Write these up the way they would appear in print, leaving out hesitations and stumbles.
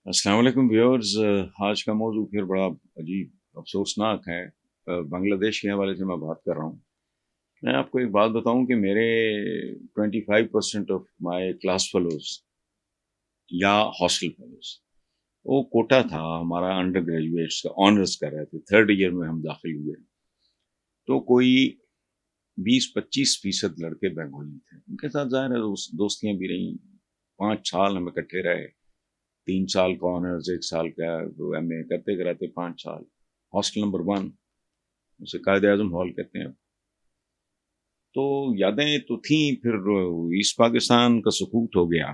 अस्सलाम वालेकुम व्यूअर्स। आज का मौजू फिर बड़ा अजीब अफसोसनाक है। बांग्लादेश के हवाले से मैं बात कर रहा हूँ। मैं आपको एक बात बताऊं कि मेरे 25% ऑफ माय क्लास फेलोज या हॉस्टल फेलोज, वो कोटा था हमारा अंडर ग्रेजुएट्स का, ऑनर्स कर रहे थे, थर्ड ईयर में हम दाखिल हुए। तो कोई 20-25% लड़के बंगाली थे, उनके साथ ज़ाहिर है दोस्तियाँ भी रहीं। 5 साल हम इकट्ठे रहे। 3 साल का ऑनर्स, 1 साल का एमए करते कराते 5 साल। हॉस्टल नंबर 1, उसे कायद आजम हॉल कहते हैं। तो यादें तो थी। फिर ईस्ट पाकिस्तान का सुकूत हो गया।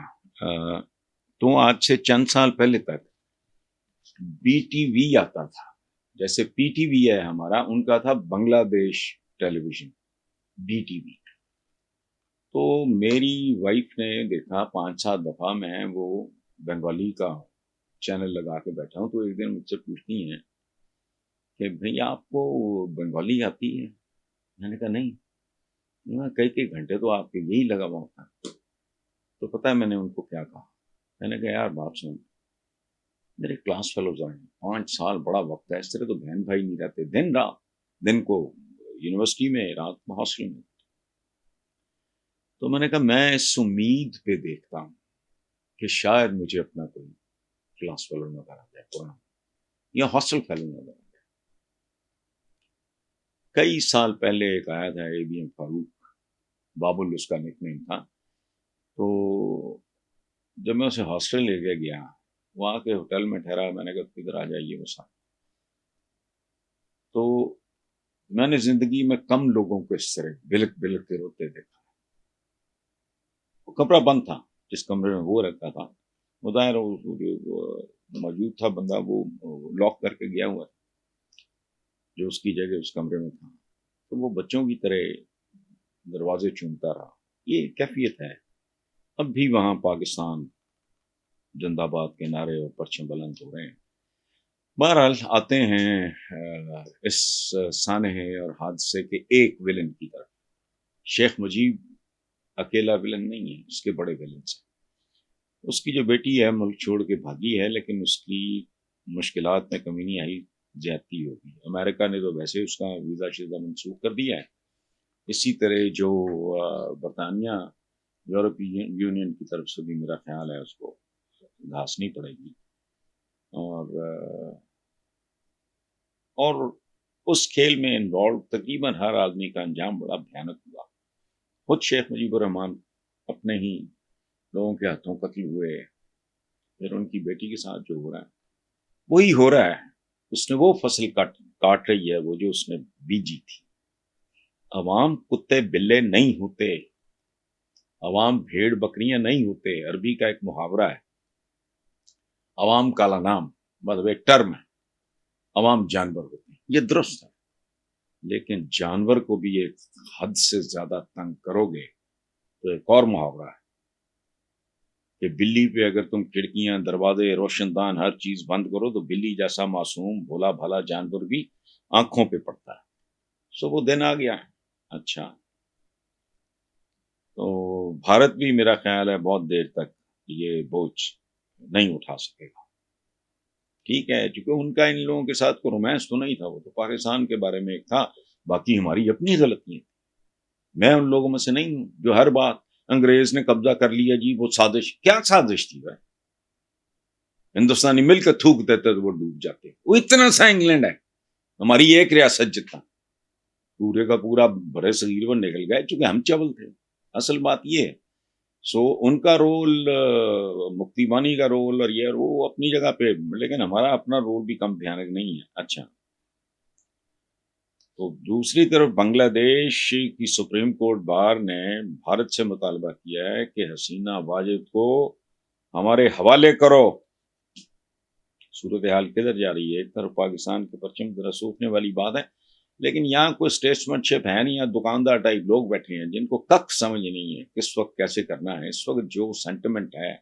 तो आज से चंद साल पहले तक बीटीवी आता था, जैसे पीटीवी है हमारा, उनका था बांग्लादेश टेलीविजन, बीटीवी। तो मेरी वाइफ ने देखा 5-7 दफा मैं वो बंगाली का चैनल लगा के बैठा हूँ, तो एक दिन मुझसे पूछती हैं कि भाई आपको बंगाली आती है? मैंने कहा नहीं। कई कई घंटे तो आपके यही लगा हुआ था। तो पता है मैंने उनको क्या कहा? मैंने कहा यार बात सुन, मेरे क्लास फेलोज आए हैं, 5 साल बड़ा वक्त है, इस तरह तो बहन भाई नहीं रहते। दिन रात, दिन को यूनिवर्सिटी में, रात को हॉस्टल में। तो मैंने कहा मैं इस उम्मीद पे देखता हूँ कि शायद मुझे अपना कोई क्लास फेलो नजर आ जाए पुराना, या हॉस्टल फेलो नजर आ जाए। कई साल पहले एक आया था एबीएम फारूक, बाबुल उसका निकनेम था। तो जब मैं उसे हॉस्टल लेके गया, वहाँ के होटल में ठहरा, मैंने कहा किधर आ जाइए वो साथ। तो मैंने जिंदगी में कम लोगों को इस तरह बिलक बिलक के रोते देखा। वो कमरा बंद था, जिस कमरे में वो रहता था, वो दायर मौजूद था बंदा, वो लॉक करके गया हुआ था, जो उसकी जगह उस कमरे में था। तो वो बच्चों की तरह दरवाजे चूमता रहा। ये कैफियत है। अब भी वहां पाकिस्तान जिंदाबाद के नारे और परचम बुलंद हो रहे हैं। बहरहाल आते हैं इस सानहे और हादसे के एक विलन की तरफ। शेख मुजीब अकेला विलन नहीं है, उसके बड़े विलन हैं। उसकी जो बेटी है मुल्क छोड़ के भागी है, लेकिन उसकी मुश्किलात में कमी नहीं आई, ज्यादती होगी। अमेरिका ने तो वैसे उसका वीज़ा शीज़ा मनसूख कर दिया है। इसी तरह जो बरतानिया, यूरोपीय यूनियन की तरफ से भी मेरा ख्याल है उसको घासनी पड़ेगी। और उस खेल में इन्वॉल्व तकरीबन हर आदमी का अंजाम बड़ा भयानक हुआ। खुद शेख मुजीबुर रहमान अपने ही लोगों के हाथों कत्ल हुए। फिर उनकी बेटी के साथ जो हो रहा है वही हो रहा है। उसने वो फसल काट काट रही है वो जो उसने बीजी थी। अवाम कुत्ते बिल्ले नहीं होते, अवाम भेड़ बकरियां नहीं होते। अरबी का एक मुहावरा है, अवाम काला नाम, मतलब एक टर्म है। अवाम जानवर होते हैं, ये दुरुस्त है। लेकिन जानवर को भी एक हद से ज्यादा तंग करोगे तो एक और मुहावरा है कि बिल्ली पे अगर तुम खिड़कियां, दरवाजे, रोशनदान, हर चीज बंद करो तो बिल्ली जैसा मासूम भोला भाला जानवर भी आंखों पे पड़ता है। सो वो दिन आ गया है। अच्छा, तो भारत भी मेरा ख्याल है बहुत देर तक ये बोझ नहीं उठा सकेगा। ठीक है, क्योंकि उनका इन लोगों के साथ कोई रोमांस तो नहीं था, वो तो पाकिस्तान के बारे में एक था। बाकी हमारी अपनी गलतियां। मैं उन लोगों में से नहीं हूं जो हर बात अंग्रेज ने कब्जा कर लिया जी, वो साजिश। क्या साजिश थी भाई? हिंदुस्तानी मिलकर थूक देते तो वो डूब जाते। वो इतना सा इंग्लैंड है, हमारी एक रियासत जितना, पूरे का पूरा बड़े सगीर पर निकल गए चूंकि हम चबल थे। असल बात ये है। सो उनका रोल, मुक्ति बानी का रोल और ये वो अपनी जगह पे, लेकिन हमारा अपना रोल भी कम भयानक नहीं है। अच्छा, तो दूसरी तरफ बांग्लादेश की सुप्रीम कोर्ट बार ने भारत से मुतालबा किया है कि हसीना वाजिद को हमारे हवाले करो। सूरत हाल किधर जा रही है? एक तरफ पाकिस्तान के परचम जरा सूखने वाली बात है, लेकिन यहाँ कोई स्टेट्समैनशिप है नहीं। यहाँ दुकानदार टाइप लोग बैठे हैं जिनको कख समझ नहीं है किस वक्त कैसे करना है। इस वक्त जो सेंटिमेंट है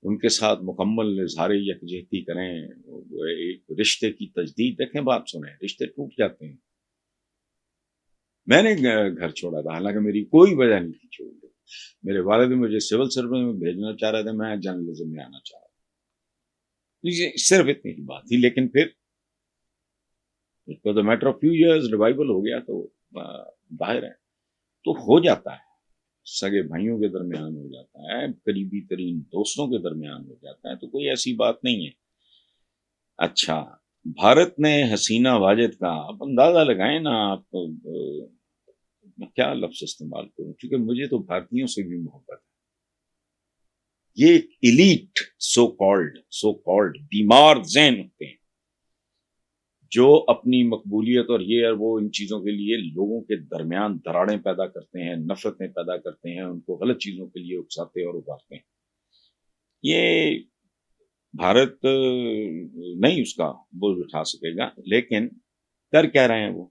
उनके साथ मुकम्मल इजहार यकजहती करें। एक रिश्ते की तजदीद देखें, बात सुने, रिश्ते टूट जाते हैं। मैंने घर छोड़ा था, हालांकि मेरी कोई वजह नहीं थी छोड़ने। मेरे वालिद मुझे सिविल सर्विस में भेजना चाह रहे थे, मैं जर्नलिज्म में आना चाह रहा था। صرف اتنی کی بات تھی، لیکن پھر matter of few years revival ہو گیا تو ظاہر ہے تو ہو جاتا ہے، سگے بھائیوں کے درمیان ہو جاتا ہے، قریبی ترین دوستوں کے درمیان ہو جاتا ہے، تو کوئی ایسی بات نہیں ہے۔ اچھا، بھارت نے حسینہ واجد کا آپ اندازہ لگائیں نا، آپ میں کیا لفظ استعمال کروں، کیونکہ مجھے تو بھارتیوں سے بھی محبت ہے۔ یہ ایک ایلیٹ سو کالڈ بیمار ذہن ہوتے ہیں جو اپنی مقبولیت اور یہ اور وہ ان چیزوں کے لیے لوگوں کے درمیان دراڑیں پیدا کرتے ہیں، نفرتیں پیدا کرتے ہیں، ان کو غلط چیزوں کے لیے اکساتے اور ابھارتے ہیں۔ یہ بھارت نہیں اس کا بوجھ اٹھا سکے گا، لیکن کر کیا رہے ہیں وہ؟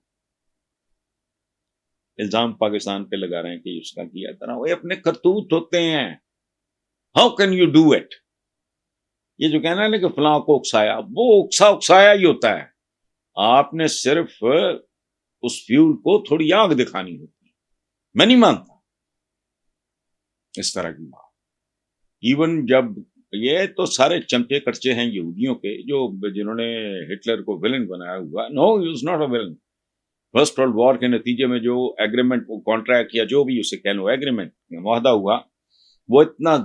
الزام پاکستان پہ لگا رہے ہیں کہ اس کا کیا طرح وہ اپنے کرتوت ہوتے ہیں۔ How can you do it? یہ جو کہنا ہے کہ فلاں کو اکسایا، وہ اکسایا ہی ہوتا ہے، آپ نے صرف اس فیول کو تھوڑی آگ دکھانی ہوتی ہے۔ میں نہیں مانتا اس طرح کی بات۔ ایون جب یہ تو سارے چمچے کٹچے ہیں یہودیوں کے جو جنہوں نے ہٹلر کو ویلن بنایا ہوا، no he was not a villain. First world war کے نتیجے میں جو ایگریمنٹ کانٹریکٹ یا جو بھی اسے کہہ لو ایگریمنٹ معاہدہ ہوا، وہ اتنا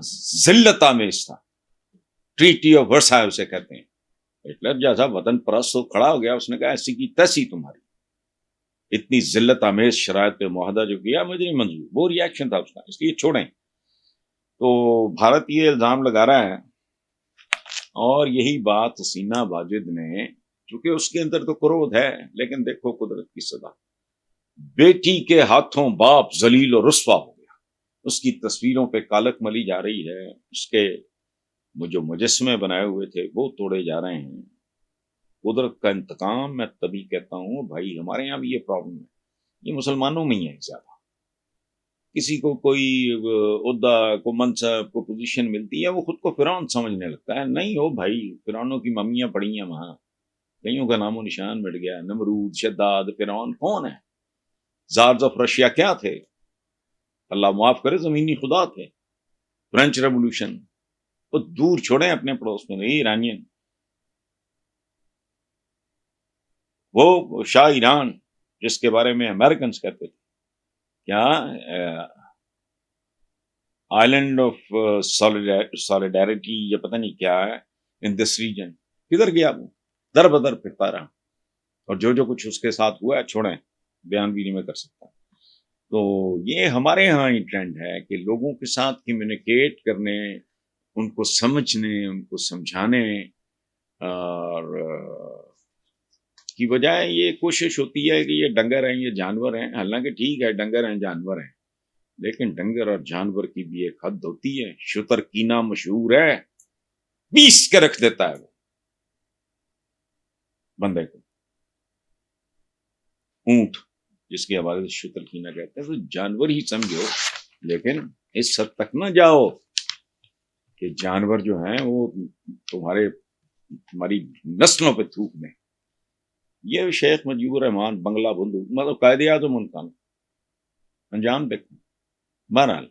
ذلت آمیز تھا، ٹریٹی آف ورسائے اسے کہتے ہیں۔ ہٹلر جیسا وطن پرست تو کھڑا ہو گیا، اس نے کہا ایسی کی تیسی تمہاری، اتنی ذلت آمیز شرائط پہ معاہدہ جو کیا مجھے نہیں منظور، وہ ری ایکشن تھا اس کا، اس لیے چھوڑیں۔ تو بھارت یہ الزام لگا رہا ہے، اور یہی بات حسینہ واجد نے، چونکہ اس کے اندر تو کرودھ ہے، لیکن دیکھو قدرت کی سزا، بیٹی کے ہاتھوں باپ ذلیل و رسوا ہو گیا، اس کی تصویروں پہ کالک ملی جا رہی ہے، اس کے جو مجسمے بنائے ہوئے تھے وہ توڑے جا رہے ہیں۔ قدرت کا انتقام، میں تبھی کہتا ہوں بھائی ہمارے یہاں بھی یہ پرابلم ہے، یہ مسلمانوں میں ہی ہے زیادہ۔ کسی کو کوئی عہدہ، کو منصب، کو پوزیشن ملتی ہے، وہ خود کو فرعون سمجھنے لگتا ہے۔ نہیں ہو بھائی، فرعونوں کی ممیاں پڑی ہیں وہاں، کئیوں کا نام و نشان مٹ گیا۔ نمرود، شداد، فرعون کون ہے؟ زارز آف رشیا کیا تھے؟ اللہ معاف کرے زمینی خدا تھے۔ فرینچ ریولوشن، وہ دور چھوڑیں اپنے پڑوس میں، یہ ایرانین، وہ شاہ ایران جس کے بارے میں امریکنز کہتے تھے کیا آئلینڈ آف سالیڈیرٹی، یا پتہ نہیں کیا ہے ان دس ریجن، کدھر گیا وہ؟ در بدر پھرتا رہا، اور جو کچھ اس کے ساتھ ہوا ہے چھوڑیں، بیان بھی نہیں میں کر سکتا۔ تو یہ ہمارے ہاں ہی ٹرینڈ ہے کہ لوگوں کے ساتھ کمیونیکیٹ کرنے، ان کو سمجھنے، ان کو سمجھانے اور کی بجائے یہ کوشش ہوتی ہے کہ یہ ڈنگر ہیں، یہ جانور ہیں۔ حالانکہ ٹھیک ہے ڈنگر ہیں، جانور ہیں، لیکن ڈنگر اور جانور کی بھی ایک حد ہوتی ہے۔ شتر کینا مشہور ہے، 20 کے رکھ دیتا ہے وہ بندے کو۔ اونٹ جس کے حوالے سے شتر کینا کہتے ہیں، تو جانور ہی سمجھو، لیکن اس حد تک نہ جاؤ کہ جانور جو ہیں وہ تمہاری نسلوں پہ تھوک دیں۔ یہ شیخ مجیب الرحمان بنگلہ بندو، مطلب قائد اعظم ان کا انجام دیکھو۔ بہرحال